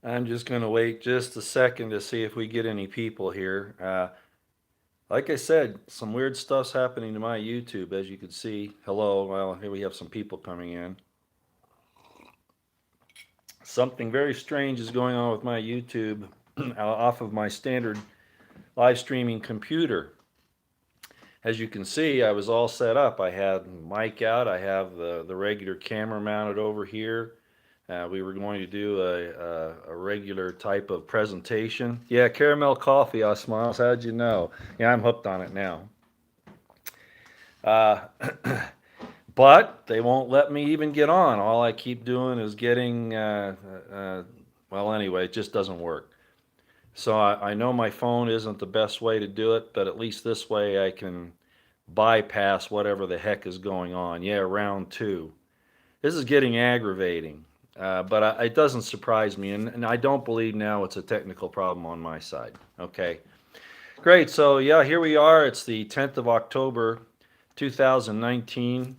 I'm just going to wait just a second to see if we get any people here. Like I said, some weird stuff's happening to my YouTube, as you can see. Hello. Well, here we have some people coming in. Something very strange is going on with my YouTube off of my standard live streaming computer. As you can see, I was all set up. I had mic out. I have the regular camera mounted over here. We were going to do a regular type of presentation. Yeah, caramel coffee, Smiles. How'd you know? Yeah, I'm hooked on it now. Uh, but they won't let me even get on. All I keep doing is getting, well, anyway, it just doesn't work. So I know my phone isn't the best way to do it, but at least this way I can bypass whatever the heck is going on. Yeah, round two. This is getting aggravating, but it doesn't surprise me, and I don't believe now it's a technical problem on my side. Okay, great. So, yeah, here we are. It's the 10th of October, 2019.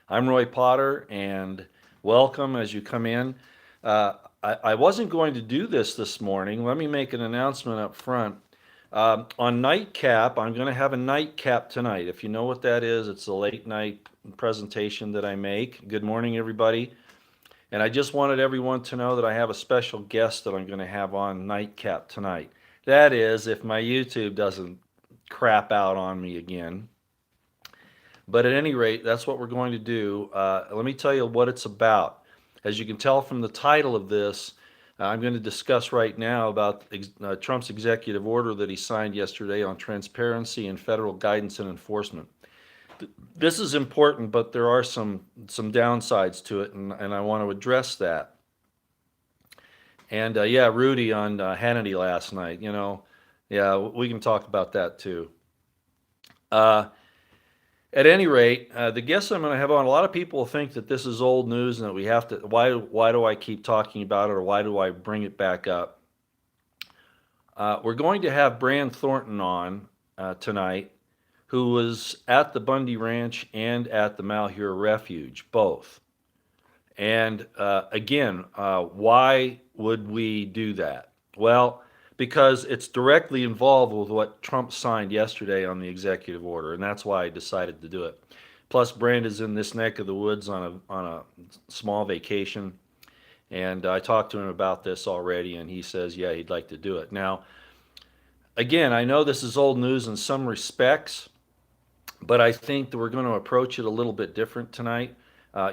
I'm Roy Potter, and welcome as you come in. I wasn't going to do this morning. Let me make an announcement up front. On Nightcap, I'm going to have a nightcap tonight. If you know what that is, it's a late night presentation that I make. Good morning, everybody. And I just wanted everyone to know that I have a special guest that I'm going to have on Nightcap tonight. That is, if my YouTube doesn't crap out on me again. But at any rate, that's what we're going to do. Let me tell you what it's about. As you can tell from the title of this, I'm going to discuss right now about Trump's executive order that he signed yesterday on transparency and federal guidance and enforcement. This is important, but there are some downsides to it, and I want to address that. And yeah, Rudy on Hannity last night. Yeah, we can talk about that too. Uh, At any rate, the guests I'm going to have on, a lot of people think that this is old news and that we have to. Why do I keep talking about it, or why do I bring it back up? We're going to have Brand Thornton on tonight, who was at the Bundy Ranch and at the Malheur Refuge, both. And again, why would we do that? Well, because it's directly involved with what Trump signed yesterday on the executive order, and that's why I decided to do it. Plus, Brand is in this neck of the woods on a small vacation, and I talked to him about this already, and he says, yeah, he'd like to do it. Now, again, I know this is old news in some respects, but I think that we're going to approach it a little bit different tonight.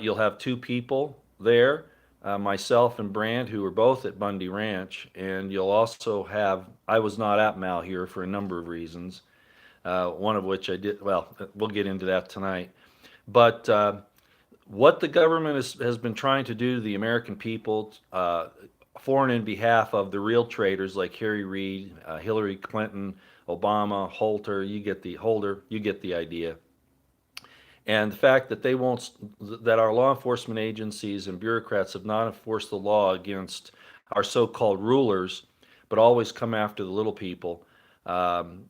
You'll have two people there, myself and Brand, who were both at Bundy Ranch, and you'll also have. I was not at Malheur for a number of reasons, one of which I did. Well, we'll get into that tonight. But what the government has been trying to do to the American people, for and in behalf of the real traitors like Harry Reid, Hillary Clinton, Obama, Holder, you get the idea. And the fact that they won't, that our law enforcement agencies and bureaucrats have not enforced the law against our so-called rulers, but always come after the little people. Um,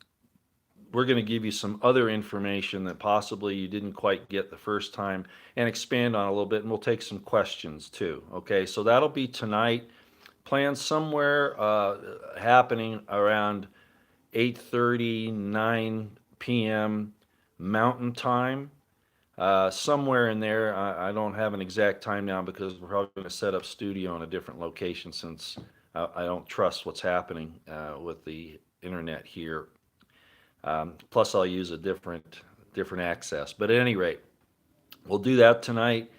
we're going to give you some other information that possibly you didn't quite get the first time and expand on a little bit, and we'll take some questions too. Okay, so that'll be tonight. Planned somewhere happening around 8:30, 9 p.m. Mountain Time. Somewhere in there, I don't have an exact time now because we're probably going to set up studio in a different location since I don't trust what's happening with the internet here. Plus, I'll use a different access. But at any rate, we'll do that tonight.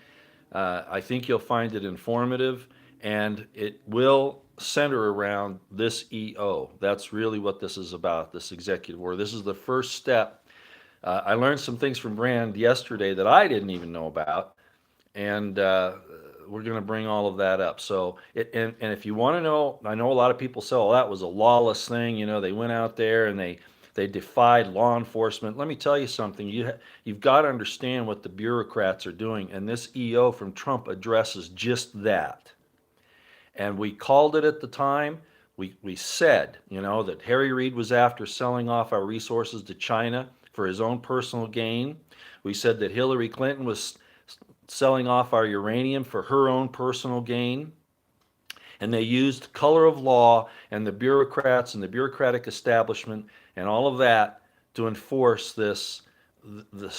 I think you'll find it informative, and it will center around this EO. That's really what this is about, this executive order. This is the first step. I learned some things from Brand yesterday that I didn't even know about, and we're going to bring all of that up. So, and if you want to know, I know a lot of people say, "Oh, that was a lawless thing." They went out there and they defied law enforcement. Let me tell you something. You've got to understand what the bureaucrats are doing, and this EO from Trump addresses just that. And we called it at the time. We said, that Harry Reid was after selling off our resources to China for his own personal gain. We said that Hillary Clinton was selling off our uranium for her own personal gain. And they used color of law and the bureaucrats and the bureaucratic establishment and all of that to enforce this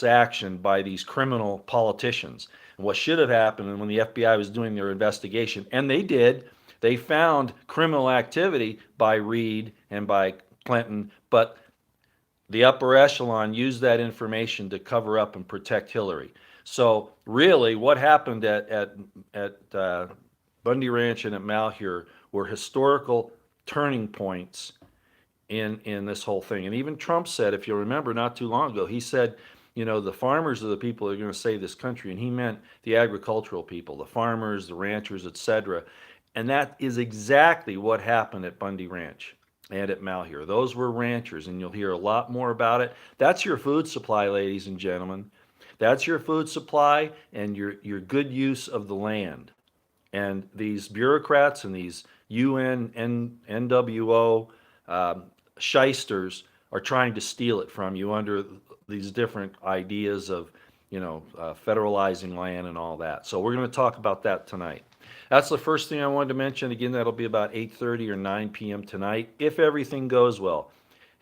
action by these criminal politicians. And what should have happened when the FBI was doing their investigation, and they did, they found criminal activity by Reid and by Clinton, but the upper echelon used that information to cover up and protect Hillary. So really, what happened at Bundy Ranch and at Malheur were historical turning points in this whole thing. And even Trump said, if you remember, not too long ago, he said, the farmers are the people that are going to save this country, and he meant the agricultural people, the farmers, the ranchers, etc. And that is exactly what happened at Bundy Ranch and at Malheur. Those were ranchers, and you'll hear a lot more about it. That's your food supply, ladies and gentlemen. That's your food supply and your good use of the land. And these bureaucrats and these UN, NWO shysters are trying to steal it from you under these different ideas of, federalizing land and all that. So we're going to talk about that tonight. That's the first thing I wanted to mention. Again, that'll be about 8:30 or 9 p.m. tonight, if everything goes well.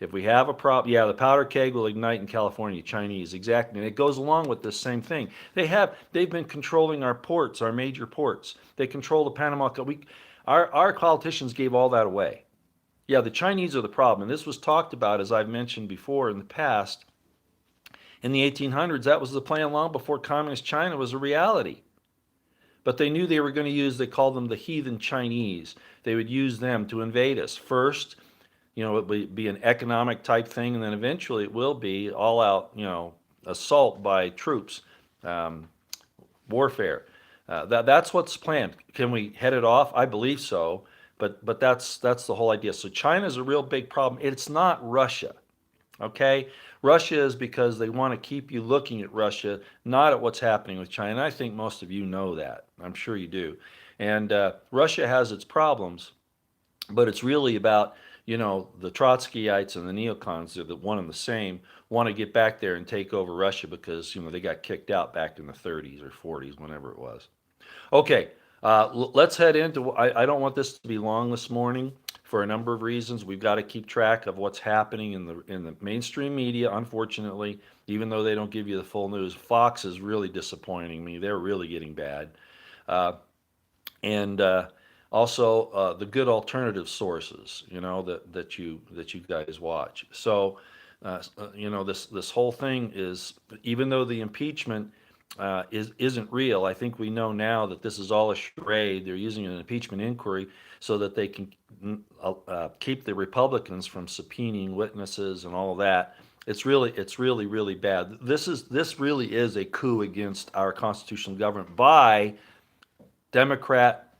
If we have a problem, yeah, the powder keg will ignite in California, Chinese, exactly. And it goes along with this same thing. They've been controlling our ports, our major ports. They control the Panama Canal. Our politicians gave all that away. Yeah, the Chinese are the problem. And this was talked about, as I've mentioned before in the past. In the 1800s, that was the plan long before communist China was a reality. But they knew they were going to they called them the heathen Chinese. They would use them to invade us. First, it would be an economic type thing, and then eventually it will be all out, assault by troops, warfare. That's what's planned. Can we head it off? I believe so, but that's the whole idea. So China is a real big problem. It's not Russia, okay? Russia is because they want to keep you looking at Russia, not at what's happening with China. And I think most of you know that. I'm sure you do. And Russia has its problems, but it's really about the Trotskyites and the neocons, they're the one and the same, want to get back there and take over Russia because, they got kicked out back in the 30s or 40s, whenever it was. Okay, let's head into, I don't want this to be long this morning for a number of reasons. We've got to keep track of what's happening in the mainstream media, unfortunately, even though they don't give you the full news. Fox is really disappointing me. They're really getting bad. And also the good alternative sources, that you guys watch. So, this whole thing is, even though the impeachment isn't real, I think we know now that this is all a charade. They're using an impeachment inquiry so that they can keep the Republicans from subpoenaing witnesses and all of that. It's really, really bad. This really is a coup against our constitutional government by Democrat,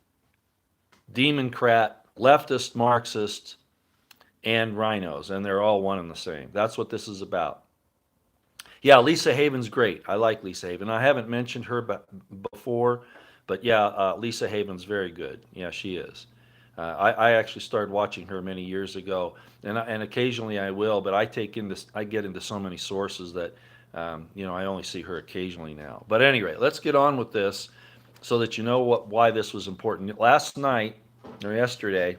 Democrat, leftist, Marxists, and rhinos, and they're all one and the same. That's what this is about. Yeah, Lisa Haven's great. I like Lisa Haven. I haven't mentioned her before, but yeah, Lisa Haven's very good. Yeah, she is. I actually started watching her many years ago, and occasionally I will, but I get into so many sources that I only see her occasionally now. But anyway, let's get on with this so that you know why this was important. Last night or yesterday,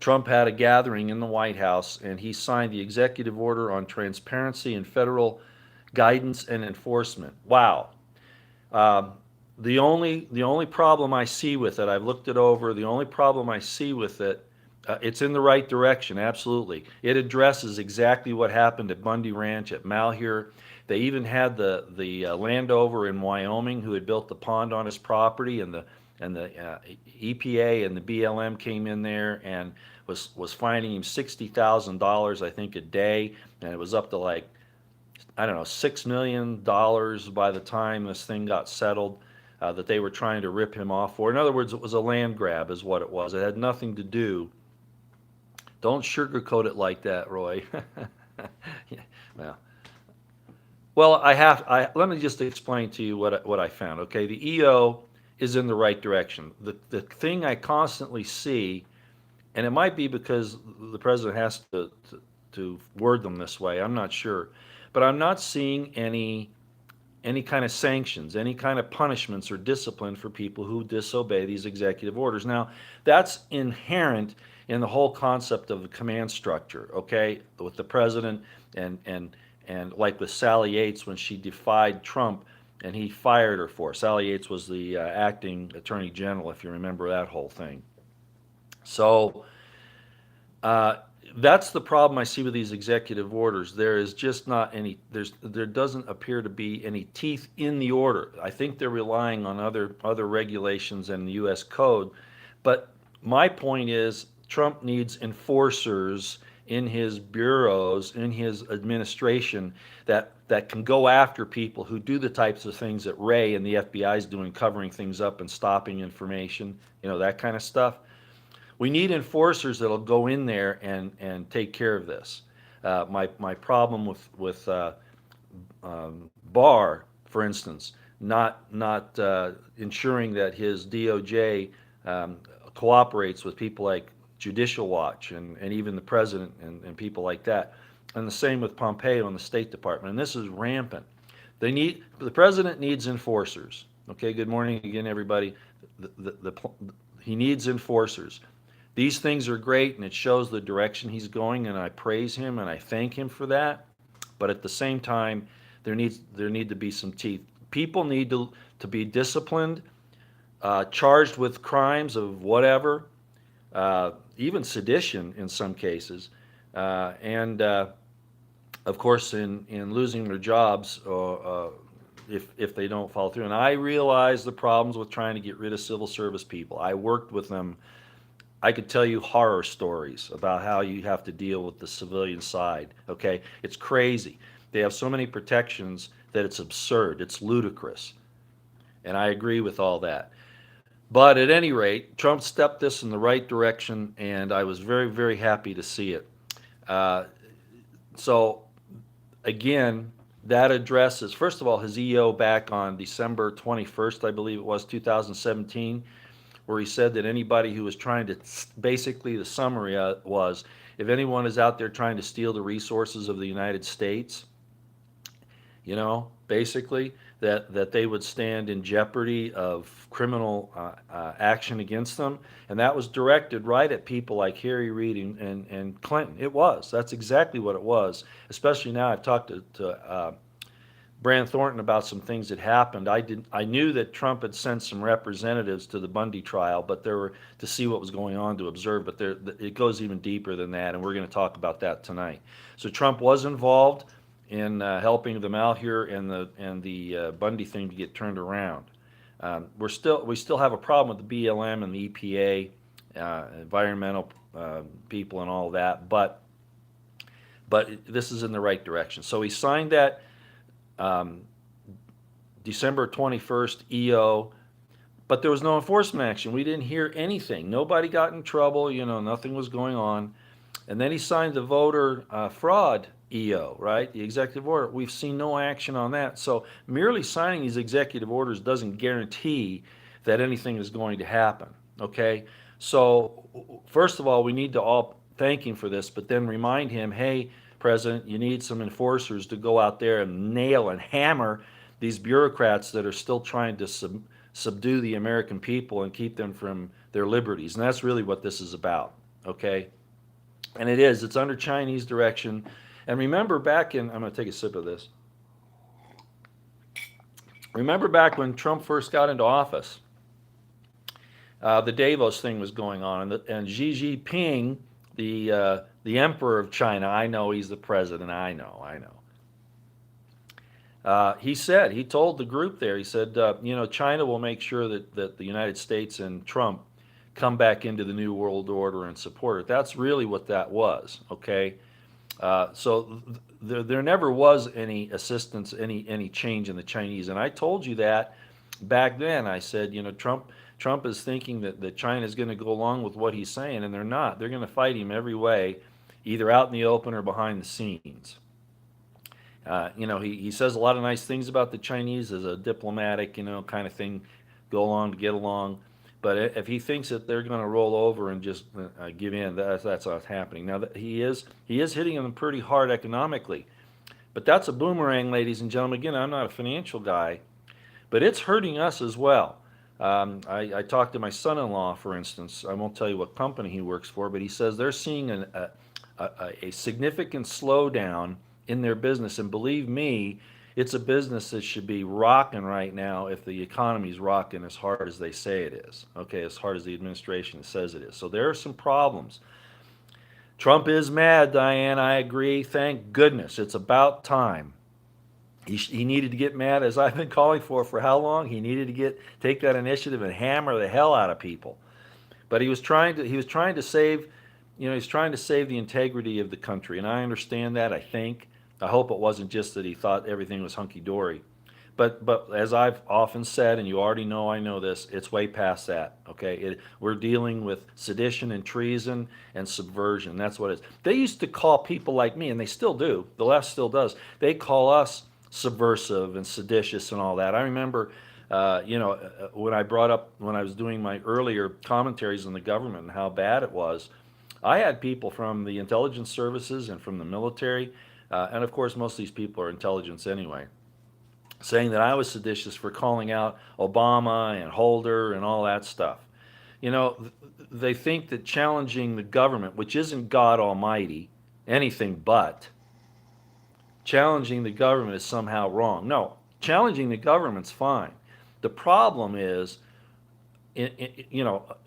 Trump had a gathering in the White House, and he signed the executive order on transparency and federal guidance and enforcement. Wow. The only problem I see with it, I've looked it over, the only problem I see with it, it's in the right direction, absolutely. It addresses exactly what happened at Bundy Ranch, at Malheur. They even had the landowner in Wyoming who had built the pond on his property, and the EPA and the BLM came in there and was fining him $60,000, I think, a day, and it was up to like, I don't know, $6 million by the time this thing got settled, that they were trying to rip him off for. In other words, it was a land grab is what it was. It had nothing to do. Don't sugarcoat it like that, Roy. Yeah, well, let me just explain to you what I found. Okay, the EO is in the right direction. The thing I constantly see, and it might be because the president has to word them this way, I'm not sure, but I'm not seeing any any kind of sanctions, any kind of punishments or discipline for people who disobey these executive orders. Now, that's inherent in the whole concept of the command structure, okay, with the president and like with Sally Yates when she defied Trump and he fired her for. Sally Yates was the acting attorney general, if you remember that whole thing. So uh, that's the problem I see with these executive orders. There is just not any. There doesn't appear to be any teeth in the order. I think they're relying on other regulations and the U.S. code. But my point is, Trump needs enforcers in his bureaus, in his administration, that can go after people who do the types of things that Ray and the FBI is doing, covering things up and stopping information, that kind of stuff. We need enforcers that'll go in there and take care of this. My problem with Barr, for instance, not ensuring that his DOJ cooperates with people like Judicial Watch and even the president and people like that. And the same with Pompeo and the State Department. And this is rampant. The president needs enforcers. Okay, good morning again, everybody. He needs enforcers. These things are great, and it shows the direction he's going, and I praise him and I thank him for that. But at the same time, there need to be some teeth. People need to be disciplined, charged with crimes of whatever, even sedition in some cases, and of course in losing their jobs if they don't follow through. And I realize the problems with trying to get rid of civil service people. I worked with them. I could tell you horror stories about how you have to deal with the civilian side. Okay, it's crazy. They have so many protections that it's absurd. It's ludicrous, and I agree with all that. But at any rate, Trump stepped this in the right direction, and I was very, very happy to see it. Uh, so again, that addresses, first of all, his EO back on December 21st, I believe it was, 2017, where he said that anybody who was trying to, basically the summary was, if anyone is out there trying to steal the resources of the United States, basically, that they would stand in jeopardy of criminal action against them. And that was directed right at people like Harry Reid and Clinton. It was. That's exactly what it was. Especially now, I've talked to Brand Thornton about some things that happened. I knew that Trump had sent some representatives to the Bundy trial, but there were to see what was going on, to observe. But it goes even deeper than that, and we're going to talk about that tonight. So Trump was involved in helping them out here and the Bundy thing to get turned around. We still have a problem with the BLM and the EPA, environmental people and all that, but this is in the right direction. So he signed that December 21st EO, but there was no enforcement action. We didn't hear anything. Nobody got in trouble. Nothing was going on. And then he signed the voter fraud EO, right? The executive order. We've seen no action on that. So merely signing these executive orders doesn't guarantee that anything is going to happen. Okay? So first of all, we need to all thank him for this, but then remind him, hey, President, you need some enforcers to go out there and nail and hammer these bureaucrats that are still trying to subdue the American people and keep them from their liberties. And that's really what this is about. Okay? And it is. It's under Chinese direction. And remember back in, I'm going to take a sip of this. Remember back when Trump first got into office, the Davos thing was going on, and Xi Jinping, the emperor of China, I know he's the president, I know. He told the group there, he said, China will make sure that the United States and Trump come back into the New World Order and support it. That's really what that was, okay? So there never was any assistance, any change in the Chinese. And I told you that back then. I said, Trump is thinking that China is going to go along with what he's saying, and they're not. They're going to fight him every way, either out in the open or behind the scenes. He says a lot of nice things about the Chinese as a diplomatic, kind of thing, go along to get along. But if he thinks that they're going to roll over and just give in, that's what's happening. Now, he is hitting them pretty hard economically. But that's a boomerang, ladies and gentlemen. Again, I'm not a financial guy, but it's hurting us as well. I talked to my son-in-law, for instance. I won't tell you what company he works for, but he says they're seeing a significant slowdown in their business. And believe me, it's a business that should be rocking right now if the economy's rocking as hard as they say it is. Okay, as hard as the administration says it is. So there are some problems. Trump is mad, Diane. I agree. Thank goodness. It's about time. He needed to get mad, as I've been calling for how long? He needed to take that initiative and hammer the hell out of people. But he was trying to save, he's trying to save the integrity of the country, and I understand that. I hope it wasn't just that he thought everything was hunky dory. But as I've often said, and you already know I know this, it's way past that. Okay, we're dealing with sedition and treason and subversion. That's what it is. They used to call people like me, and they still do. The left still does. They call us subversive and seditious and all that. I remember, when I was doing my earlier commentaries on the government and how bad it was. I had people from the intelligence services and from the military, and of course, most of these people are intelligence anyway, saying that I was seditious for calling out Obama and Holder and all that stuff. They think that challenging the government, which isn't God Almighty, anything but, challenging the government is somehow wrong. No, challenging the government's fine. The problem is,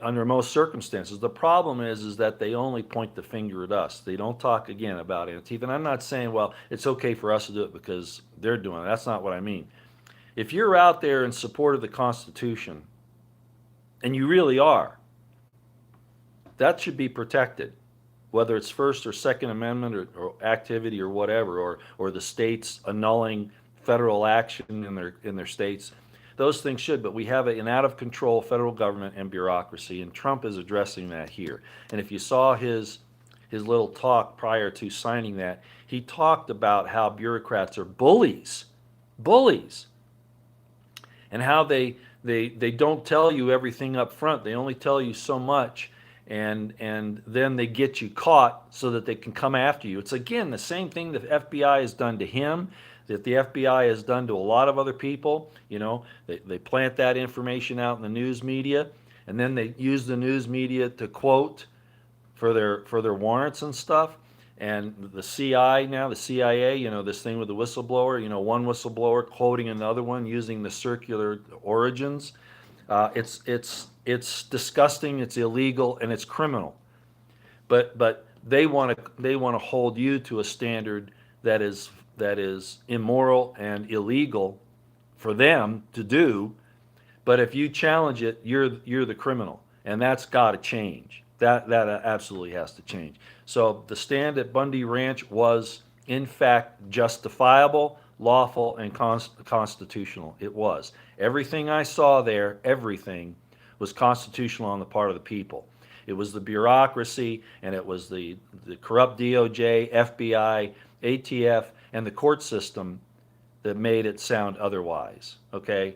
under most circumstances, the problem is that they only point the finger at us. They don't talk again about Antifa. And I'm not saying, well, it's okay for us to do it because they're doing it. That's not what I mean. If you're out there in support of the Constitution, and you really are, that should be protected, whether it's First or Second Amendment or activity or whatever, or the states annulling federal action in their states. Those things should, but we have an out of control federal government and bureaucracy, and Trump is addressing that here. And if you saw his little talk prior to signing that, he talked about how bureaucrats are bullies, and how they don't tell you everything up front. They only tell you so much, and then they get you caught so that they can come after you. It's again the same thing the FBI has done to him, that the FBI has done to a lot of other people. They plant that information out in the news media, and then they use the news media to quote for their warrants and stuff. And the CIA, this thing with the whistleblower, one whistleblower quoting another one using the circular origins. It's disgusting, it's illegal, and it's criminal. But they want to hold you to a standard that is immoral and illegal for them to do. But if you challenge it, you're the criminal, and that's got to change. That absolutely has to change. So the stand at Bundy Ranch was, in fact, justifiable, lawful, and constitutional. It was. Everything I saw there, everything, was constitutional on the part of the people. It was the bureaucracy, and it was the corrupt DOJ, FBI, ATF, and the court system that made it sound otherwise. Okay?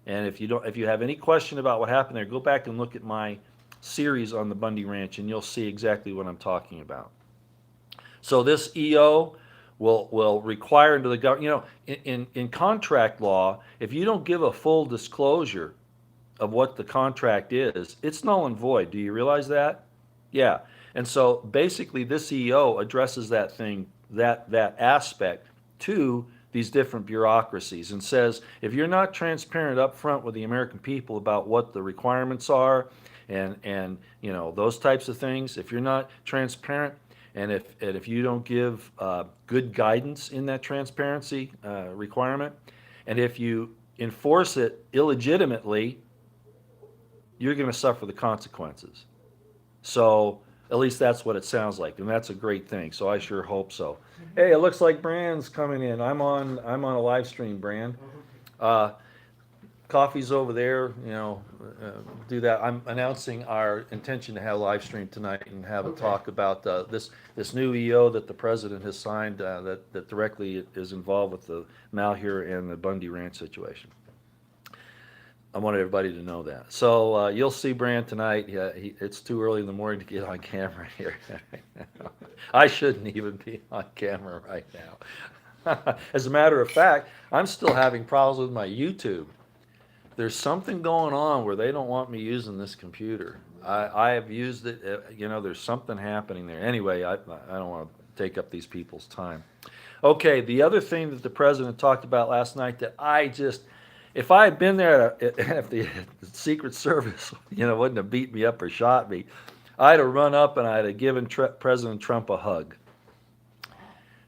And if you have any question about what happened there, go back and look at my series on the Bundy Ranch, and you'll see exactly what I'm talking about. So this EO will require into the government, in contract law, if you don't give a full disclosure of what the contract is, it's null and void. Do you realize that? Yeah. And so basically this EO addresses that aspect to these different bureaucracies and says, if you're not transparent up front with the American people about what the requirements are and those types of things, if you're not transparent, and if you don't give good guidance in that transparency requirement, and if you enforce it illegitimately, you're going to suffer the consequences. So at least that's what it sounds like, and that's a great thing. So I sure hope so. Hey, it looks like Brand's coming in. I'm on a live stream, Brand. Coffee's over there. Do that. I'm announcing our intention to have a live stream tonight and have a talk about this new EO that the president has signed that directly is involved with the Malheur and the Bundy Ranch situation. I wanted everybody to know that. So you'll see Brand tonight. Yeah, it's too early in the morning to get on camera here. I shouldn't even be on camera right now. As a matter of fact, I'm still having problems with my YouTube. There's something going on where they don't want me using this computer. I have used it, there's something happening there. Anyway, I don't want to take up these people's time. Okay, the other thing that the president talked about last night that if I had been there, if the Secret Service, wouldn't have beat me up or shot me, I'd have run up and I'd have given President Trump a hug,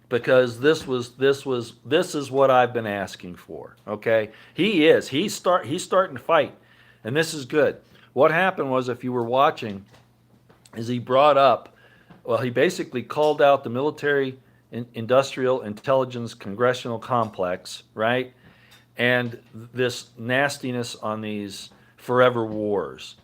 because this is what I've been asking for. Okay, he's starting to fight, and this is good. What happened was, if you were watching, is he brought up, well, he basically called out the military industrial intelligence congressional complex, right? And this nastiness on these forever wars.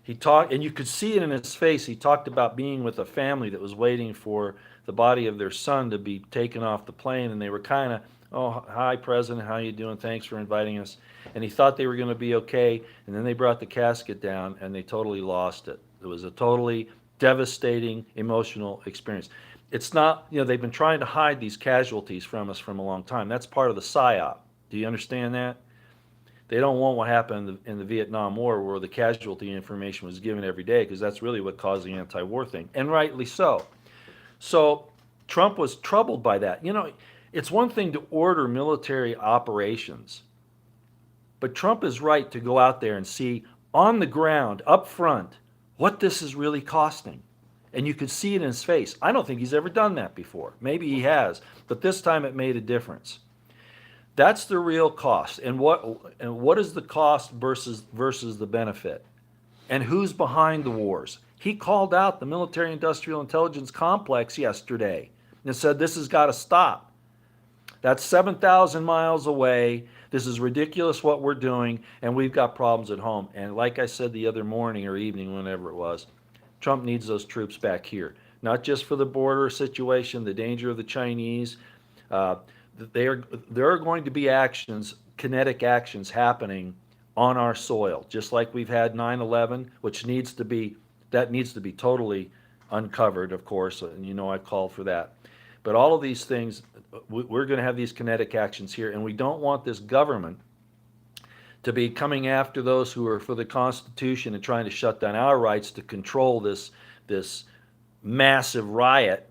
He talked, and you could see it in his face. He talked about being with a family that was waiting for the body of their son to be taken off the plane, and they were kind of, "Oh, hi, President, how you doing? Thanks for inviting us." And he thought they were going to be okay, and then they brought the casket down, and they totally lost it. It was a totally devastating emotional experience. It's not, they've been trying to hide these casualties from us from a long time. That's part of the PSYOP. Do you understand that? They don't want what happened in the Vietnam War, where the casualty information was given every day, because that's really what caused the anti-war thing, and rightly so. So Trump was troubled by that. It's one thing to order military operations, but Trump is right to go out there and see on the ground, up front, what this is really costing. And you could see it in his face. I don't think he's ever done that before. Maybe he has, but this time it made a difference. That's the real cost. And what is the cost versus the benefit? And who's behind the wars? He called out the military industrial intelligence complex yesterday and said, this has got to stop. That's 7,000 miles away. This is ridiculous what we're doing, and we've got problems at home. And like I said the other morning or evening, whenever it was, Trump needs those troops back here, not just for the border situation, the danger of the Chinese. There are going to be actions, kinetic actions happening on our soil, just like we've had 9/11, which needs to be totally uncovered, of course, and I called for that. But all of these things, we're going to have these kinetic actions here, and we don't want this government to be coming after those who are for the Constitution and trying to shut down our rights to control this massive riot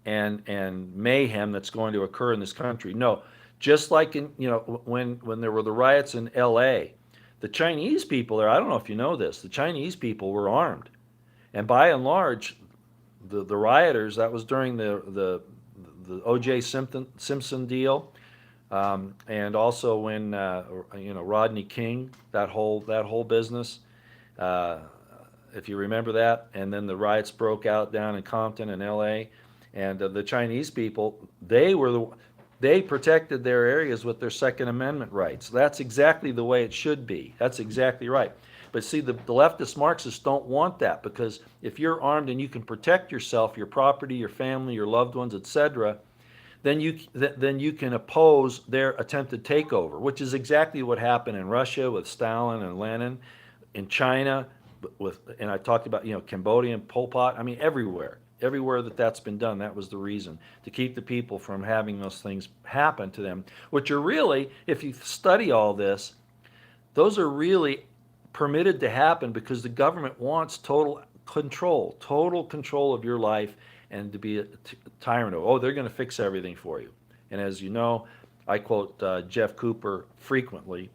and mayhem that's going to occur in this country. No, just like in when there were the riots in L.A., the Chinese people there. I don't know if you know this. The Chinese people were armed, and by and large, the rioters. That was during the O.J. Simpson deal. And also when Rodney King, that whole business, if you remember that, and then the riots broke out down in Compton and L.A., and the Chinese people, they protected their areas with their Second Amendment rights. That's exactly the way it should be. That's exactly right. But see, the leftist Marxists don't want that, because if you're armed and you can protect yourself, your property, your family, your loved ones, etc., then you can oppose their attempted takeover, which is exactly what happened in Russia with Stalin and Lenin, in China and I talked about Cambodia and Pol Pot. I mean, everywhere that's been done, that was the reason, to keep the people from having those things happen to them, which are really, if you study all this, those are really permitted to happen because the government wants total control of your life, and to be a tyrant of, they're going to fix everything for you. And as you know, I quote Jeff Cooper frequently,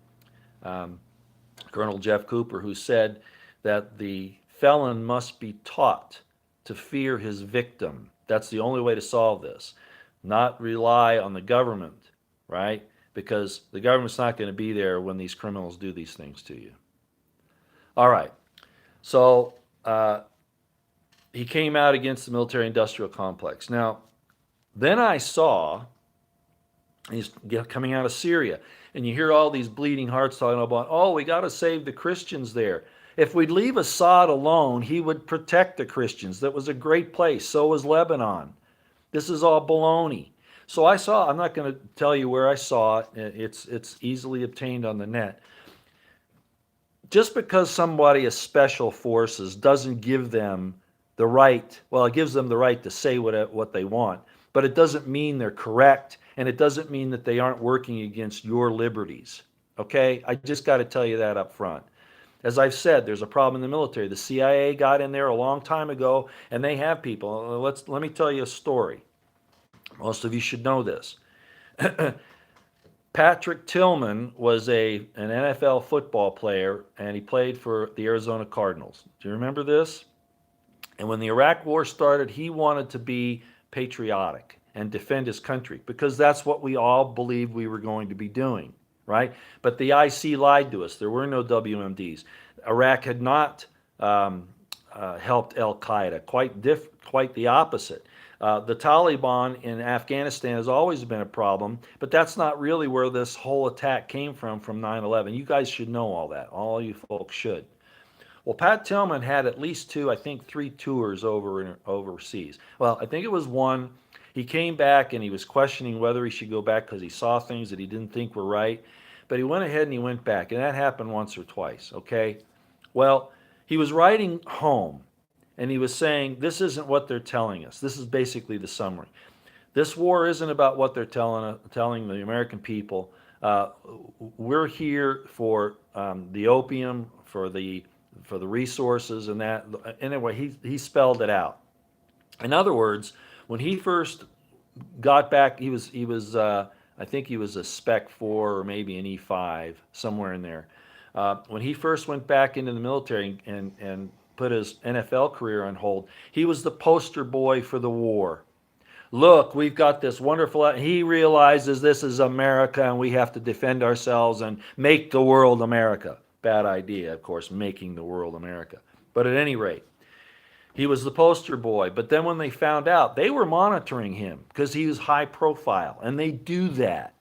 Colonel Jeff Cooper, who said that the felon must be taught to fear his victim. That's the only way to solve this, not rely on the government, right? Because the government's not going to be there when these criminals do these things to you. All right, so he came out against the military-industrial complex. Now, then I saw, he's coming out of Syria, and you hear all these bleeding hearts talking about, we got to save the Christians there. If we'd leave Assad alone, he would protect the Christians. That was a great place. So was Lebanon. This is all baloney. So I saw, I'm not going to tell you where I saw it. It's easily obtained on the net. Just because somebody is special forces doesn't give them the right, it gives them the right to say what they want, but it doesn't mean they're correct, and it doesn't mean that they aren't working against your liberties. Okay? I just got to tell you that up front. As I've said, there's a problem in the military. The CIA got in there a long time ago, and they have people. Let me tell you a story. Most of you should know this. Patrick Tillman was an NFL football player, and he played for the Arizona Cardinals. Do you remember this? And when the Iraq War started, he wanted to be patriotic and defend his country because that's what we all believed we were going to be doing, right? But the IC lied to us. There were no WMDs. Iraq had not helped Al Qaeda. Quite the opposite. The Taliban in Afghanistan has always been a problem, but that's not really where this whole attack came from 9/11. You guys should know all that. All you folks should. Well, Pat Tillman had at least two, I think 3 tours overseas. Well, I think it was one. He came back and he was questioning whether he should go back because he saw things that he didn't think were right. But he went ahead and he went back, and that happened once or twice, okay? Well, he was writing home, and he was saying, this isn't what they're telling us. This is basically the summary. This war isn't about what they're telling the American people. We're here for the opium, for the resources, and that. Anyway, he spelled it out. In other words, when he first got back, he was I think he was a Spec 4 or maybe an E5, somewhere in there. When he first went back into the military and put his NFL career on hold, he was the poster boy for the war. Look, we've got this wonderful. He realizes this is America and we have to defend ourselves and make the world America. Bad idea, of course, making the world America. But at any rate, he was the poster boy. But then when they found out, they were monitoring him because he was high profile, and they do that.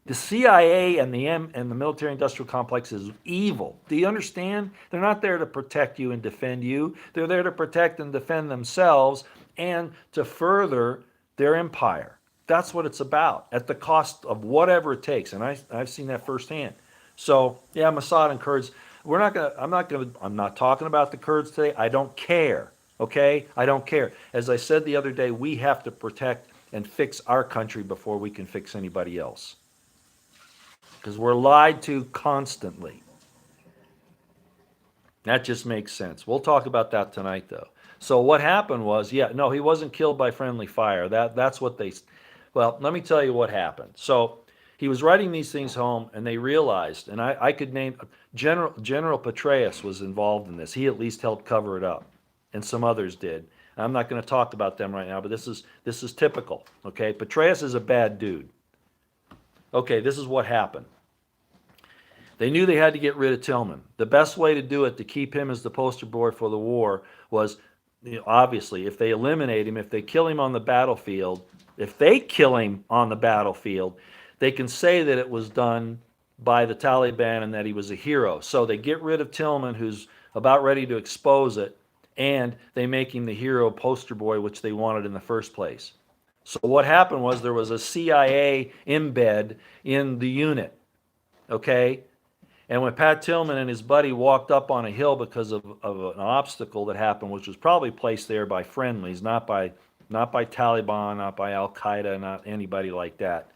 The CIA and the military-industrial complex is evil. Do you understand? They're not there to protect you and defend you. They're there to protect and defend themselves and to further their empire. That's what it's about, at the cost of whatever it takes. And I've seen that firsthand. So yeah, Mossad and Kurds. I'm not talking about the Kurds today. I don't care. Okay, I don't care. As I said the other day, we have to protect and fix our country before we can fix anybody else. Because we're lied to constantly. That just makes sense. We'll talk about that tonight, though. So what happened was, no, he wasn't killed by friendly fire. That's what they. Well, let me tell you what happened. So he was writing these things home, and they realized, and I could name General Petraeus was involved in this. He at least helped cover it up, and some others did. I'm not going to talk about them right now, but this is typical. Okay, Petraeus is a bad dude. Okay, this is what happened. They knew they had to get rid of Tillman. The best way to do it, to keep him as the poster boy for the war, was, obviously, if they eliminate him, if they kill him on the battlefield, they can say that it was done by the Taliban and that he was a hero. So they get rid of Tillman, who's about ready to expose it, and they make him the hero poster boy, which they wanted in the first place. So what happened was there was a CIA embed in the unit, okay? And when Pat Tillman and his buddy walked up on a hill because of an obstacle that happened, which was probably placed there by friendlies, not by Taliban, not by Al Qaeda, not anybody like that,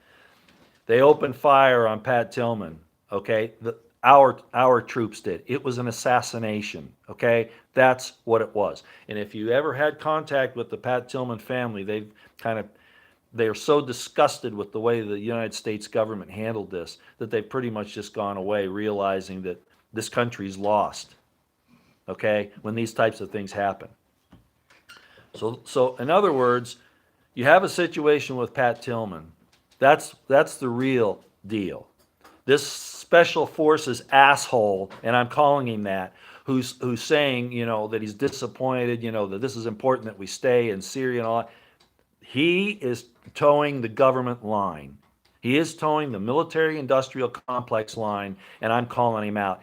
they opened fire on Pat Tillman. Okay, our troops did. It was an assassination. Okay, that's what it was. And if you ever had contact with the Pat Tillman family, they are so disgusted with the way the United States government handled this that they've pretty much just gone away, realizing that this country's lost, okay, when these types of things happen. So in other words, you have a situation with Pat Tillman. That's the real deal. This special forces asshole, and I'm calling him that, who's saying, that he's disappointed, that this is important that we stay in Syria and all that. He is towing the government line. He is towing the military-industrial complex line, and I'm calling him out.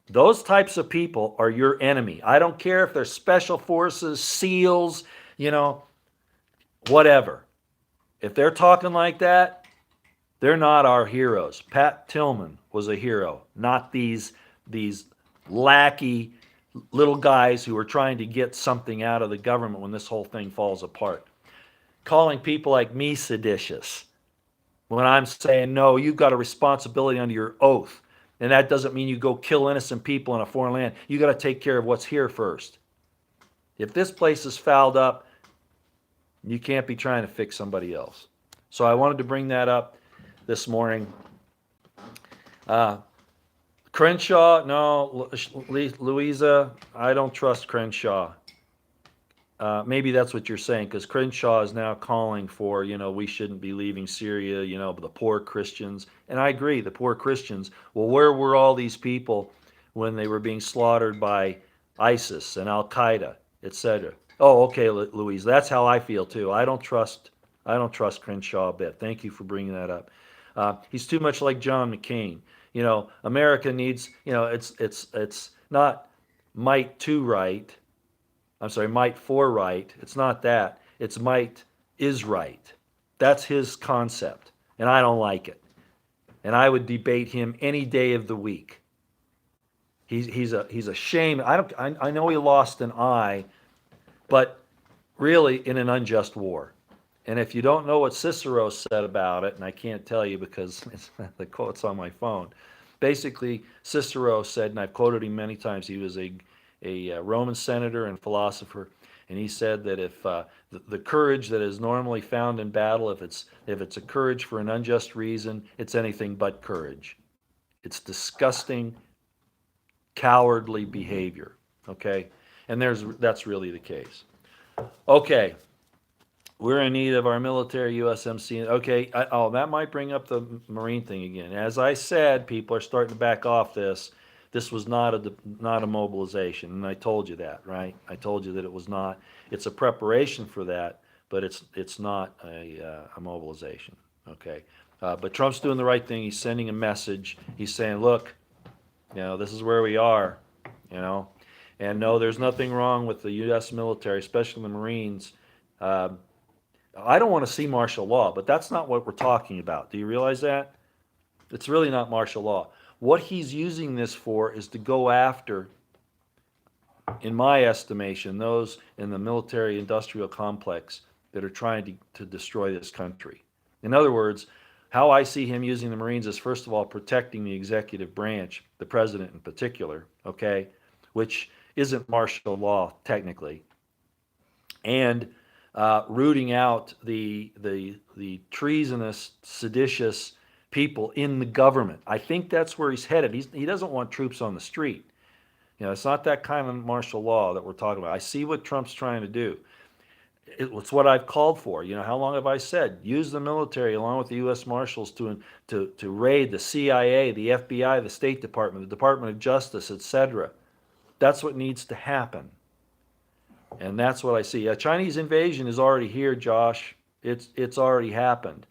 Those types of people are your enemy. I don't care if they're special forces, SEALs, whatever. If they're talking like that, they're not our heroes. Pat Tillman was a hero, not these lackey little guys who are trying to get something out of the government when this whole thing falls apart. calling people like me seditious when I'm saying, no, you've got a responsibility under your oath. And that doesn't mean you go kill innocent people in a foreign land. You got to take care of what's here first. If this place is fouled up, you can't be trying to fix somebody else. So I wanted to bring that up this morning. Uh, Crenshaw, no, Louisa, I don't trust Crenshaw. Maybe that's what you're saying, because Crenshaw is now calling for, we shouldn't be leaving Syria, the poor Christians. And I agree, the poor Christians. Well, where were all these people when they were being slaughtered by ISIS and Al Qaeda, etc.? Oh, okay, Louise, that's how I feel too. I don't trust Crenshaw a bit. Thank you for bringing that up. He's too much like John McCain. America needs, it's not might to right. I'm sorry, might for right. It's not that. It's might is right. That's his concept, and I don't like it. And I would debate him any day of the week. He's a shame. I know he lost an eye, but really in an unjust war. And if you don't know what Cicero said about it, and I can't tell you because the quote's on my phone, basically Cicero said, and I've quoted him many times, he was a Roman senator and philosopher, and he said that if the courage that is normally found in battle, if it's a courage for an unjust reason, it's anything but courage. It's disgusting, cowardly behavior. Okay, and that's really the case. Okay, we're in need of our military USMC. Okay, that might bring up the Marine thing again. As I said, people are starting to back off this. This was not a mobilization, and I told you that, right? I told you that it was not. It's a preparation for that, but it's not a mobilization. Okay, but Trump's doing the right thing. He's sending a message. He's saying, look, this is where we are, and no, there's nothing wrong with the U.S. military, especially the Marines. I don't want to see martial law, but that's not what we're talking about. Do you realize that? It's really not martial law. What he's using this for is to go after, in my estimation, those in the military industrial complex that are trying to destroy this country. In other words, how I see him using the Marines is, first of all, protecting the executive branch, the president in particular, okay, which isn't martial law technically, and rooting out the treasonous, seditious people in the government. I think that's where he's headed. He doesn't want troops on the street. It's not that kind of martial law that we're talking about. I see what Trump's trying to do. It's what I've called for. How long have I said? Use the military along with the U.S. Marshals to raid the CIA, the FBI, the State Department, the Department of Justice, etc. That's what needs to happen. And that's what I see. A Chinese invasion is already here, Josh. It's already happened.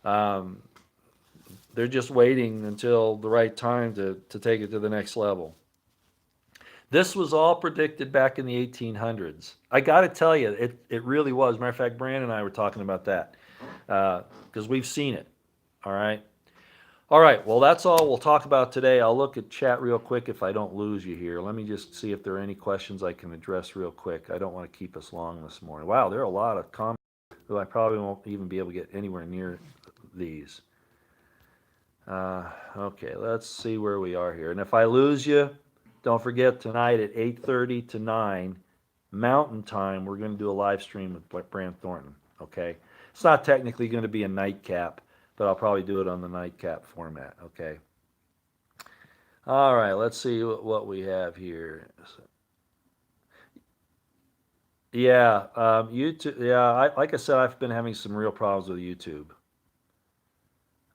They're just waiting until the right time to take it to the next level. This was all predicted back in the 1800s. I got to tell you, it really was. Matter of fact, Brandon and I were talking about that because we've seen it. All right. All right. Well, that's all we'll talk about today. I'll look at chat real quick if I don't lose you here. Let me just see if there are any questions I can address real quick. I don't want to keep us long this morning. Wow, there are a lot of comments. I probably won't even be able to get anywhere near these. Okay, let's see where we are here. And if I lose you, don't forget tonight at 8:30 to 9 Mountain Time, we're going to do a live stream with Brant Thornton. Okay, it's not technically going to be a nightcap, but I'll probably do it on the nightcap format. Okay. All right, let's see what we have here. Yeah, YouTube. Yeah, like I said, I've been having some real problems with YouTube.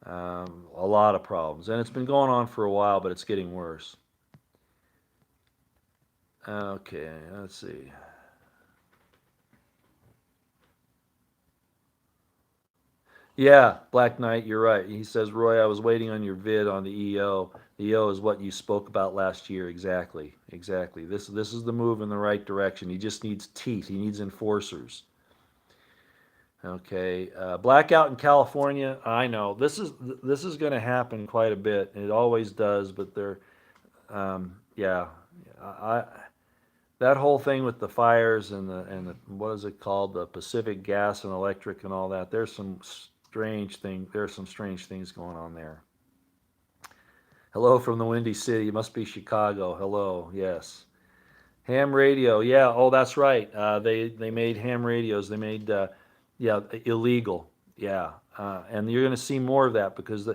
A lot of problems, and it's been going on for a while, but it's getting worse. Okay, let's see. Yeah, Black Knight, you're right. He says, Roy, I was waiting on your vid on the EO. The EO is what you spoke about last year. Exactly, exactly. This is the move in the right direction. He just needs teeth. He needs enforcers. Okay, blackout in California. I know this is going to happen quite a bit. It always does, but yeah, I that whole thing with the fires and the what is it called, the Pacific Gas and Electric and all that. There's some strange things going on there. Hello from the Windy City. It must be Chicago. Hello. Yes. Ham radio. Yeah. Oh, that's right. They made ham radios. They made yeah, illegal. Yeah. And you're going to see more of that because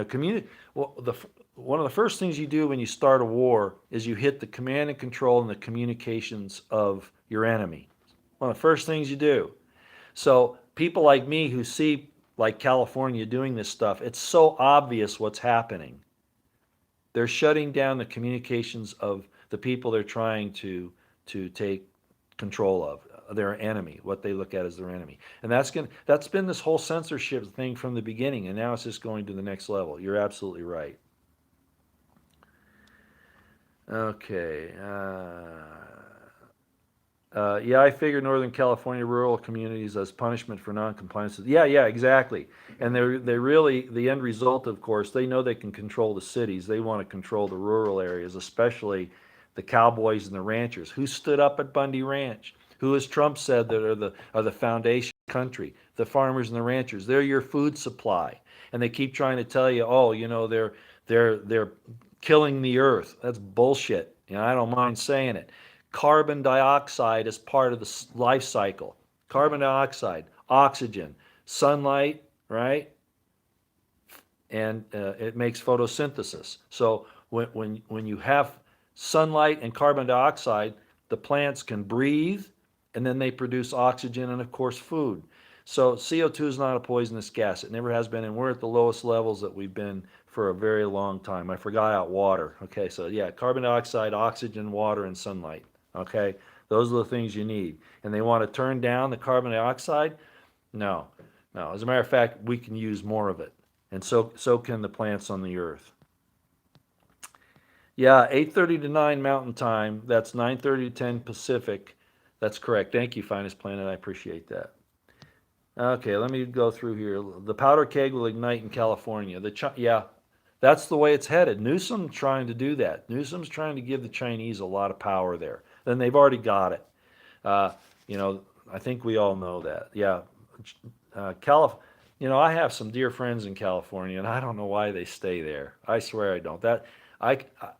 community. Well, one of the first things you do when you start a war is you hit the command and control and the communications of your enemy. One of the first things you do. So people like me who see like California doing this stuff, it's so obvious what's happening. They're shutting down the communications of the people they're trying to take control of, their enemy, what they look at as their enemy. And that's been this whole censorship thing from the beginning, and now it's just going to the next level. You're absolutely right. Okay. Yeah, I figure Northern California rural communities as punishment for non-compliance. Yeah, yeah, exactly. And they really, the end result, of course, they know they can control the cities. They want to control the rural areas, especially the cowboys and the ranchers. Who stood up at Bundy Ranch? Who, as Trump said, that are the foundation country? The farmers and the ranchers. They're your food supply. And they keep trying to tell you, oh, they're killing the earth. That's bullshit. I don't mind saying it. Carbon dioxide is part of the life cycle. Carbon dioxide, oxygen, sunlight, right? And it makes photosynthesis. So when you have sunlight and carbon dioxide, the plants can breathe, and then they produce oxygen and, of course, food. So CO2 is not a poisonous gas. It never has been, and we're at the lowest levels that we've been for a very long time. I forgot out water. Okay, so yeah, carbon dioxide, oxygen, water, and sunlight. Okay, those are the things you need. And they want to turn down the carbon dioxide? No, no. As a matter of fact, we can use more of it, and so can the plants on the earth. Yeah, 8:30 to 9 Mountain Time. That's 9:30 to 10 Pacific. That's correct. Thank you, Finest Planet. I appreciate that. Okay, let me go through here. The powder keg will ignite in California. Yeah, that's the way it's headed. Newsom's trying to do that. Newsom's trying to give the Chinese a lot of power there. Then they've already got it. Uh, you know, I think we all know that. Yeah, Calif. I have some dear friends in California, and I don't know why they stay there. I swear I don't.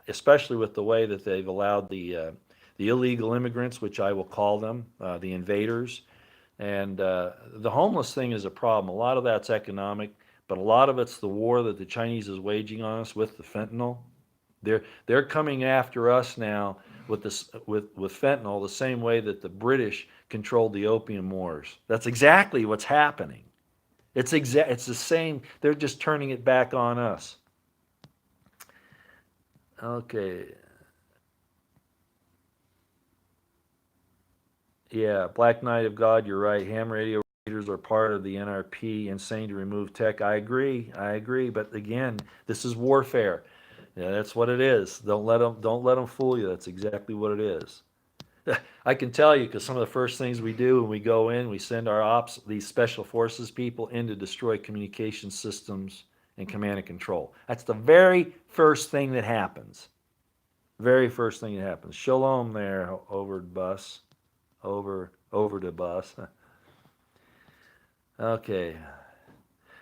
Especially with the way that they've allowed the illegal immigrants, which I will call them, the invaders, and the homeless thing is a problem. A lot of that's economic, but a lot of it's the war that the Chinese is waging on us with the fentanyl. They're coming after us now with this with fentanyl the same way that the British controlled the opium wars. That's exactly what's happening. It's the same. They're just turning it back on us. Okay. Yeah, Black Knight of God, you're right. Ham radio readers are part of the NRP. Insane to remove tech. I agree. I agree. But again, this is warfare. Yeah, that's what it is. Don't let them fool you. That's exactly what it is. I can tell you because some of the first things we do when we go in, we send our ops, these special forces people, in to destroy communication systems and command and control. That's the very first thing that happens. Very first thing that happens. Shalom there, over bus, over to bus. Okay.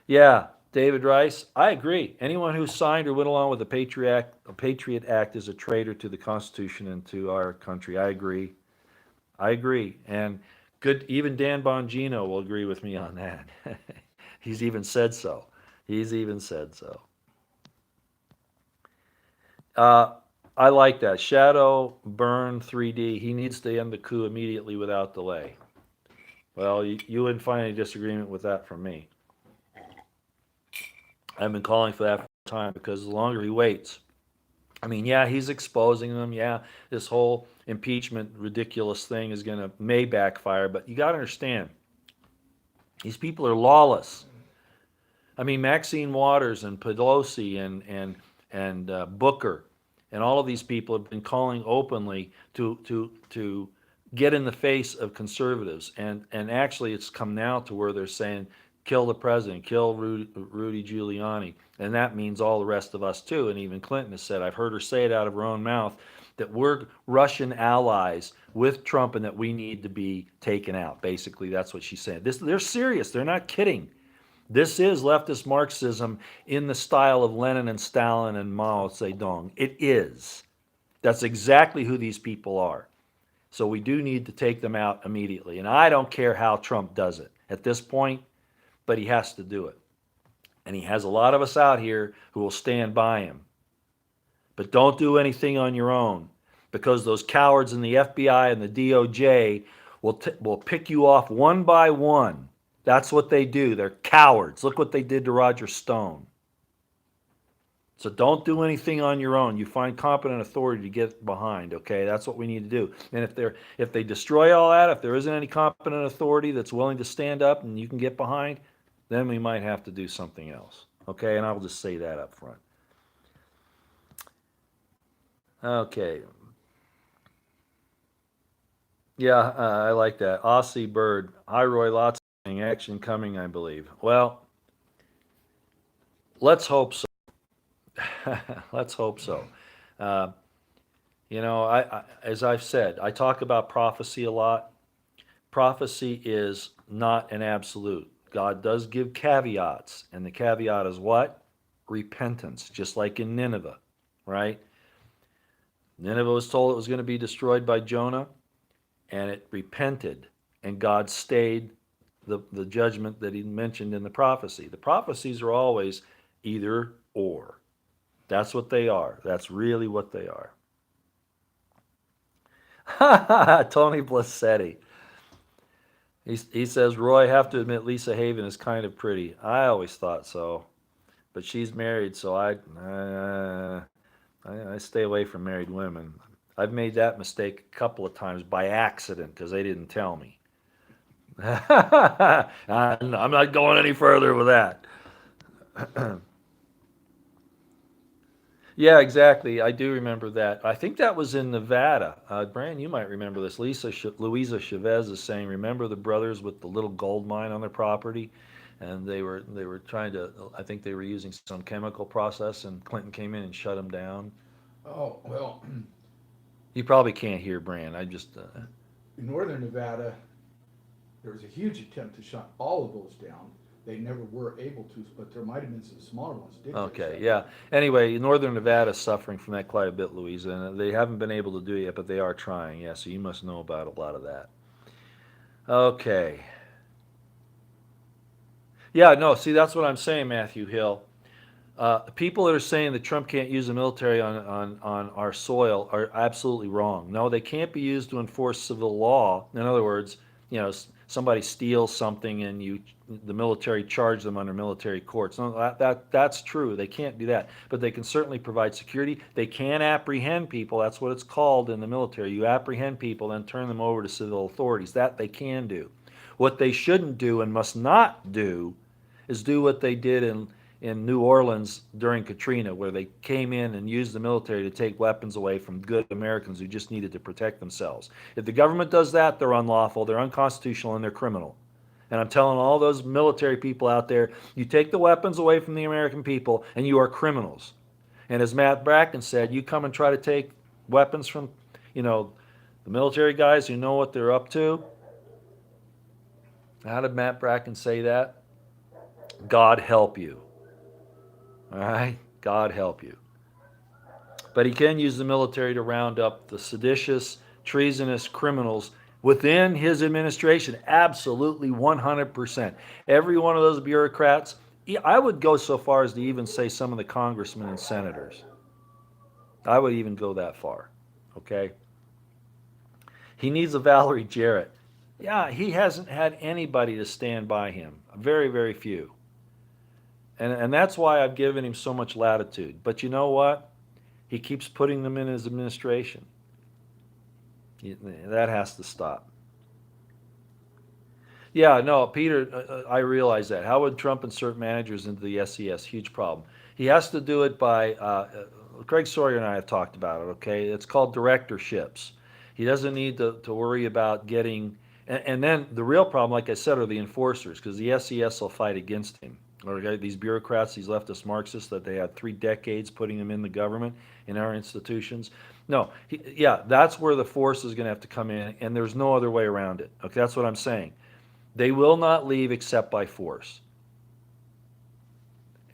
Yeah, David Rice, I agree. Anyone who signed or went along with the Patriot Act is a traitor to the Constitution and to our country. I agree. I agree. And good, even Dan Bongino will agree with me on that. He's even said so. He's even said so. Uh, I like that. Shadow Burn 3D. He needs to end the coup immediately without delay. Well, you wouldn't find any disagreement with that from me. I've been calling for that for time because the longer he waits, I mean, yeah, he's exposing them. Yeah, this whole impeachment ridiculous thing is going to may backfire, but you got to understand, these people are lawless. I mean, Maxine Waters and Pelosi and Booker and all of these people have been calling openly to get in the face of conservatives, and actually, it's come now to where they're saying, kill the president, kill Rudy Giuliani, and that means all the rest of us too. And even Clinton has said, I've heard her say it out of her own mouth, that we're Russian allies with Trump and that we need to be taken out. Basically, that's what she's saying. They're serious. They're not kidding. This is leftist Marxism in the style of Lenin and Stalin and Mao Zedong. It is. That's exactly who these people are. So we do need to take them out immediately. And I don't care how Trump does it at this point, but he has to do it. And he has a lot of us out here who will stand by him. But don't do anything on your own, because those cowards in the FBI and the DOJ will pick you off one by one. That's what they do. They're cowards. Look what they did to Roger Stone. So don't do anything on your own. You find competent authority to get behind, okay? That's what we need to do. And if they destroy all that, if there isn't any competent authority that's willing to stand up and you can get behind, then we might have to do something else, okay? And I'll just say that up front. Okay. Yeah, I like that. Aussie Bird. Hi, Roy. Lots of action coming, I believe. Well, let's hope so. Let's hope so. Uh, as I've said, I talk about prophecy a lot. Prophecy is not an absolute. God does give caveats, and the caveat is what? Repentance, just like in Nineveh, right? Nineveh was told it was going to be destroyed by Jonah, and it repented, and God stayed the judgment that he mentioned in the prophecy. The prophecies are always either or. That's what they are. That's really what they are. Tony Blassetti. He says, Roy, I have to admit Lisa Haven is kind of pretty. I always thought so. But she's married, so I stay away from married women. I've made that mistake a couple of times by accident because they didn't tell me. I'm not going any further with that. Yeah, exactly. I do remember that. I think that was in Nevada. Brian, you might remember this. Louisa Chavez is saying, remember the brothers with the little gold mine on their property? And they were trying to, I think they were using some chemical process, and Clinton came in and shut them down. Oh, well, You probably can't hear Brian. I just, in northern Nevada, there was a huge attempt to shut all of those down. They never were able to, but there might have been some smaller ones did get okay, shut yeah. down. Anyway, Northern Nevada is suffering from that quite a bit, Louisa, and they haven't been able to do it yet, but they are trying. Yeah, so you must know about a lot of that. Okay. Yeah, no, see, that's what I'm saying, Matthew Hill. People that are saying that Trump can't use the military on our soil are absolutely wrong. No, they can't be used to enforce civil law. In other words, somebody steals something and the military charge them under military courts. No, that's true. They can't do that, but they can certainly provide security. They can apprehend people. That's what it's called in the military. You apprehend people, then turn them over to civil authorities. That they can do. What they shouldn't do and must not do is do what they did in New Orleans during Katrina, where they came in and used the military to take weapons away from good Americans who just needed to protect themselves. If the government does that, they're unlawful, they're unconstitutional, and they're criminal. And I'm telling all those military people out there, you take the weapons away from the American people, and you are criminals. And as Matt Bracken said, you come and try to take weapons from, the military guys who know what they're up to. How did Matt Bracken say that? God help you. All right? God help you. But he can use the military to round up the seditious, treasonous criminals within his administration. Absolutely 100%. Every one of those bureaucrats, I would go so far as to even say some of the congressmen and senators. I would even go that far. Okay? He needs a Valerie Jarrett. Yeah, he hasn't had anybody to stand by him. Very, very few. And that's why I've given him so much latitude. But you know what? He keeps putting them in his administration. That has to stop. Yeah, no, Peter, I realize that. How would Trump insert managers into the SES? Huge problem. He has to do it by, Craig Sawyer and I have talked about it, okay? It's called directorships. He doesn't need to worry about getting, and then the real problem, like I said, are the enforcers, because the SES will fight against him. Okay, these bureaucrats, these leftist Marxists, that they had 3 decades putting them in the government, in our institutions. No, yeah, that's where the force is going to have to come in, and there's no other way around it. Okay, that's what I'm saying. They will not leave except by force.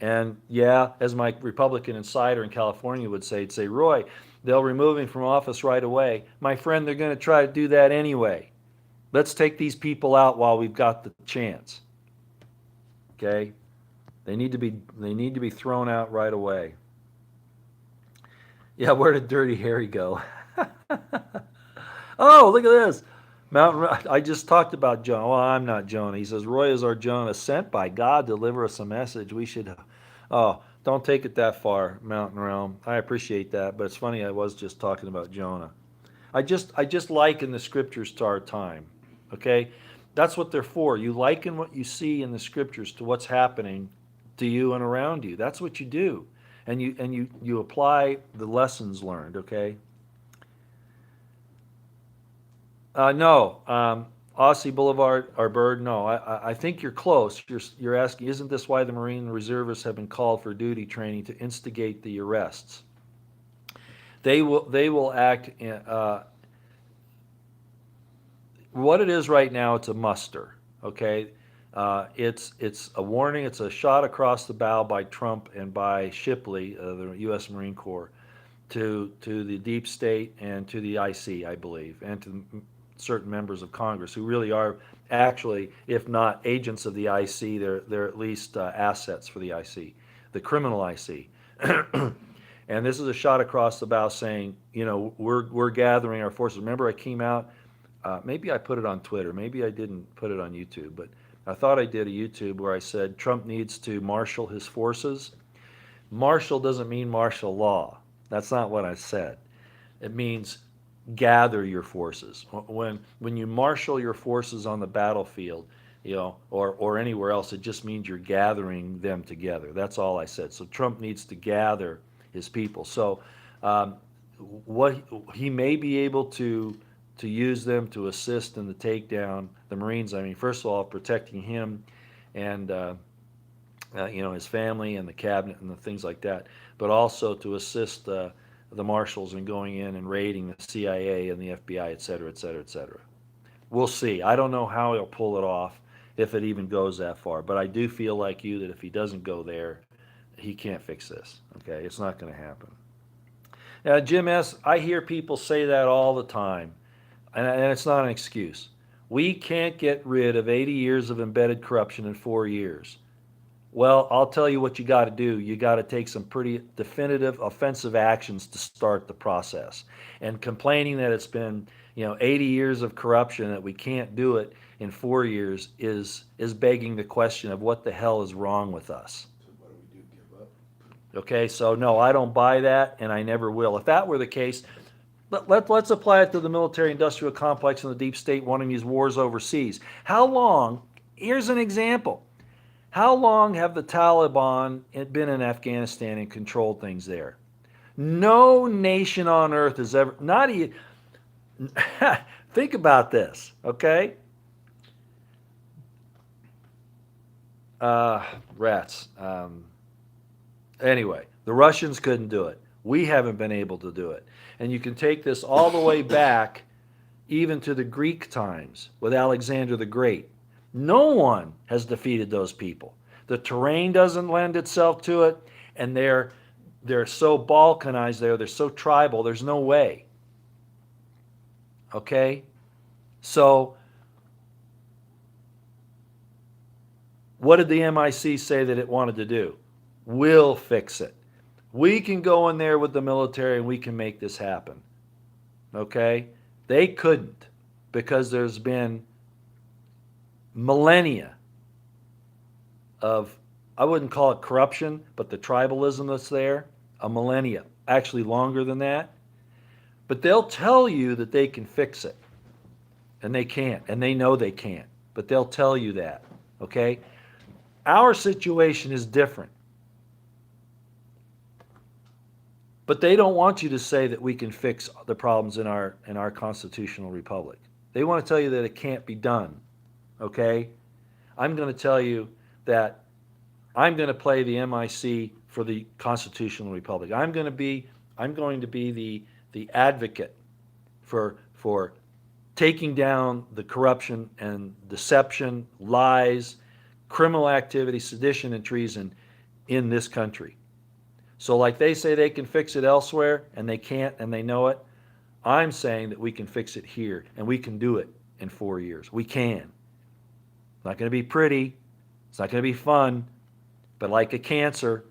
And yeah, as my Republican insider in California would say, he'd say, Roy, they'll remove him from office right away. My friend, they're going to try to do that anyway. Let's take these people out while we've got the chance. Okay? They need to be thrown out right away. Yeah, where did Dirty Harry go? Oh, look at this. I just talked about Jonah. Well, I'm not Jonah. He says, Roy is our Jonah, sent by God to deliver us a message. We should. Oh, don't take it that far, Mountain Realm. I appreciate that, but it's funny. I was just talking about Jonah. I just liken the scriptures to our time. Okay, that's what they're for. You liken what you see in the scriptures to what's happening to you and around you. That's what you do, and you apply the lessons learned. Okay. No, Aussie Boulevard or Bird. No, I think you're close. You're asking, isn't this why the Marine reservists have been called for duty training to instigate the arrests? They will act. What it is right now, it's a muster. Okay, it's a warning. It's a shot across the bow by Trump and by Shipley, the U.S. Marine Corps, to the deep state and to the IC, I believe, and to certain members of Congress who really are actually, if not agents of the IC, they're at least assets for the IC, the criminal IC. And this is a shot across the bow saying, we're gathering our forces. Remember, I came out. Maybe I put it on Twitter. Maybe I didn't put it on YouTube, but I thought I did a YouTube where I said Trump needs to marshal his forces. Marshal doesn't mean martial law. That's not what I said. It means gather your forces. When you marshal your forces on the battlefield, or anywhere else, it just means you're gathering them together. That's all I said. So Trump needs to gather his people. So what he may be able to use them to assist in the takedown, the Marines. I mean, first of all, protecting him and his family and the cabinet and the things like that, but also to assist the marshals in going in and raiding the CIA and the FBI, et cetera, et cetera, et cetera. We'll see. I don't know how he'll pull it off, if it even goes that far. But I do feel like you that if he doesn't go there, he can't fix this. Okay, it's not going to happen. Now, Jim S., I hear people say that all the time, and it's not an excuse. We can't get rid of 80 years of embedded corruption in 4 years. Well, I'll tell you what you got to do. You got to take some pretty definitive offensive actions to start the process. And complaining that it's been, 80 years of corruption, that we can't do it in 4 years is begging the question of what the hell is wrong with us. So what do we do, give up? Okay, so no, I don't buy that, and I never will. If that were the case, let's apply it to the military-industrial complex and the deep state wanting these wars overseas. How long, here's an example. How long have the Taliban been in Afghanistan and controlled things there? No nation on earth has ever, not even, think about this, okay? Rats. Anyway, the Russians couldn't do it. We haven't been able to do it. And you can take this all the way back even to the Greek times with Alexander the Great. No one has defeated those people. The terrain doesn't lend itself to it, and they're so balkanized there, they're so tribal, there's no way. Okay? So, what did the MIC say that it wanted to do? We'll fix it. We can go in there with the military and we can make this happen. Okay? They couldn't, because there's been millennia of, I wouldn't call it corruption, but the tribalism that's there, a millennia, actually longer than that. But they'll tell you that they can fix it. And they can't, and they know they can't, but they'll tell you that, okay? Our situation is different. But they don't want you to say that we can fix the problems in our constitutional republic. They want to tell you that it can't be done, okay? I'm going to tell you that I'm going to play the MIC for the constitutional republic. I'm going to be the advocate for taking down the corruption and deception, lies, criminal activity, sedition, and treason in this country. So, like they say they can fix it elsewhere, and they can't, and they know it, I'm saying that we can fix it here, and we can do it in 4 years. We can. It's not going to be pretty, it's not going to be fun, but like a cancer,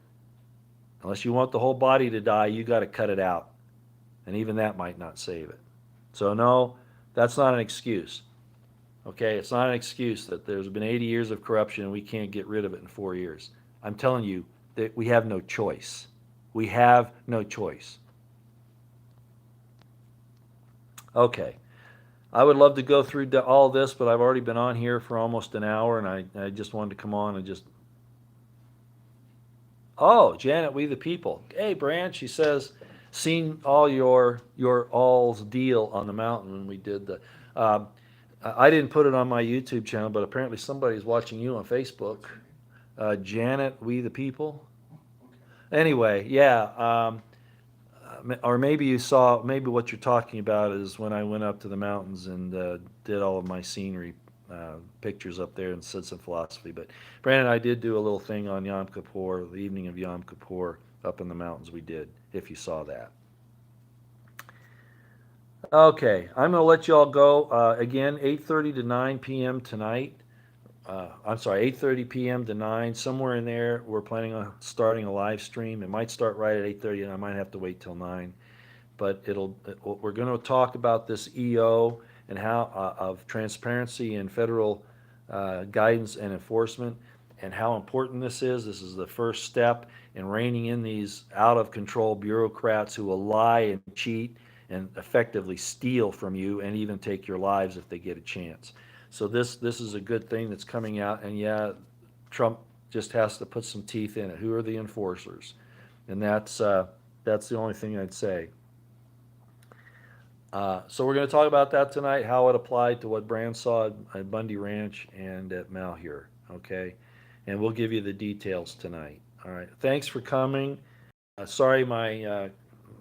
unless you want the whole body to die, you got to cut it out. And even that might not save it. So, no, that's not an excuse. Okay, it's not an excuse that there's been 80 years of corruption and we can't get rid of it in 4 years. I'm telling you that we have no choice. We have no choice. Okay, I would love to go through all this, but I've already been on here for almost an hour, and I just wanted to come on and just. Oh, Janet, we the people. Hey, Brand, she says, seen all your all's deal on the mountain when we did the. I didn't put it on my YouTube channel, but apparently somebody's watching you on Facebook. Janet, we the people. Anyway, yeah. Or maybe you saw, maybe what you're talking about is when I went up to the mountains and did all of my scenery pictures up there and said some philosophy. But Brandon and I did do a little thing on Yom Kippur, the evening of Yom Kippur up in the mountains. We did, if you saw that. Okay, I'm going to let you all go. Again, 8:30 to 9 p.m. tonight. I'm sorry, 8:30 p.m. to 9, somewhere in there. We're planning on starting a live stream. It might start right at 8:30, and I might have to wait till 9. But we're going to talk about this EO and how of transparency and federal guidance and enforcement, and how important this is. This is the first step in reining in these out of control bureaucrats who will lie and cheat and effectively steal from you and even take your lives if they get a chance. So this is a good thing that's coming out, and yeah, Trump just has to put some teeth in it. Who are the enforcers? And that's the only thing I'd say. So we're going to talk about that tonight, how it applied to what Brand saw at Bundy Ranch and at Malheur. Okay, and we'll give you the details tonight. All right. Thanks for coming. Sorry, my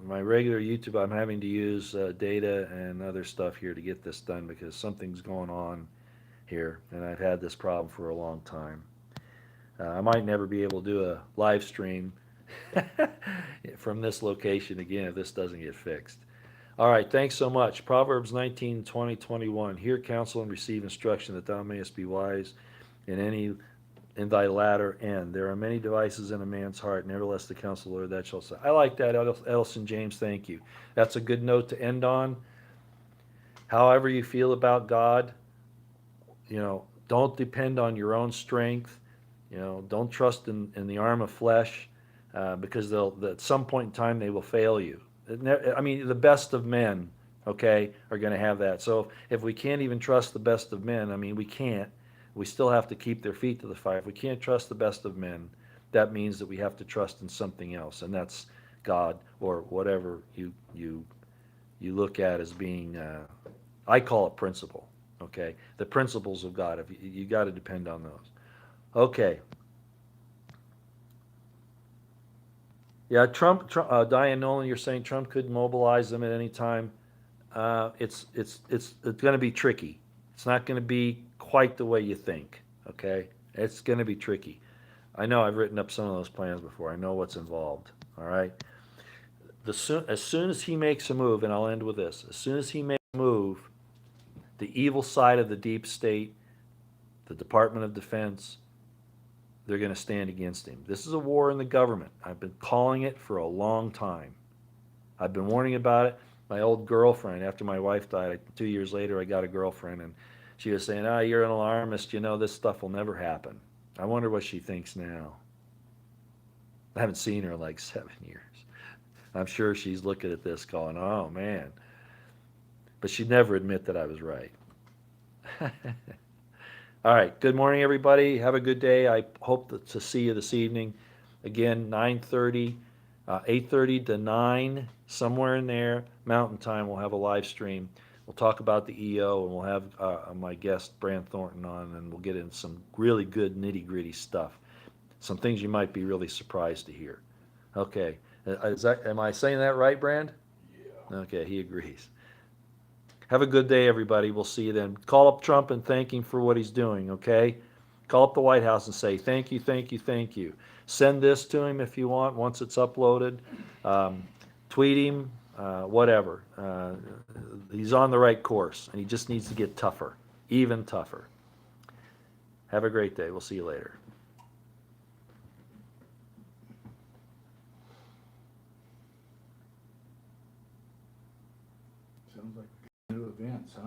regular YouTube, I'm having to use data and other stuff here to get this done because something's going on here, and I've had this problem for a long time. I might never be able to do a live stream from this location again if this doesn't get fixed. All right, thanks so much. Proverbs 19, 20, 21. Hear counsel and receive instruction that thou mayest be wise in thy latter end. There are many devices in a man's heart, nevertheless the counsel of the Lord that shall say. I like that, Elson James, thank you. That's a good note to end on. However you feel about God, don't depend on your own strength. Don't trust in the arm of flesh, because at some point in time they will fail you. I mean, the best of men, okay, are going to have that. So if we can't even trust the best of men, I mean, we can't. We still have to keep their feet to the fire. If we can't trust the best of men, that means that we have to trust in something else, and that's God or whatever you look at as being. I call it principle. Okay, the principles of God. If you got to depend on those. Okay. Yeah, Trump Diane Nolan, you're saying Trump could mobilize them at any time. It's going to be tricky. It's not going to be quite the way you think. Okay, it's going to be tricky. I know I've written up some of those plans before. I know what's involved. All right. As soon as he makes a move, and I'll end with this. As soon as he makes a move, the evil side of the deep state, the Department of Defense, they're going to stand against him. This is a war in the government. I've been calling it for a long time. I've been warning about it. My old girlfriend, after my wife died, 2 years later, I got a girlfriend, and she was saying, you're an alarmist. This stuff will never happen. I wonder what she thinks now. I haven't seen her in like 7 years. I'm sure she's looking at this going, oh, man. But she'd never admit that I was right. All right. Good morning, everybody. Have a good day. I hope to see you this evening. Again, 9:30, 8:30 to 9, somewhere in there, Mountain Time. We'll have a live stream. We'll talk about the EO, and we'll have my guest, Brand Thornton, on, and we'll get into some really good nitty-gritty stuff. some things you might be really surprised to hear. Okay, am I saying that right, Brand? Yeah. Okay, he agrees. Have a good day, everybody. We'll see you then. Call up Trump and thank him for what he's doing, okay? Call up the White House and say, thank you, thank you, thank you. Send this to him if you want once it's uploaded. Um, tweet him, whatever. He's on the right course, and he just needs to get tougher, even tougher. Have a great day. We'll see you later. Sounds like new events, huh?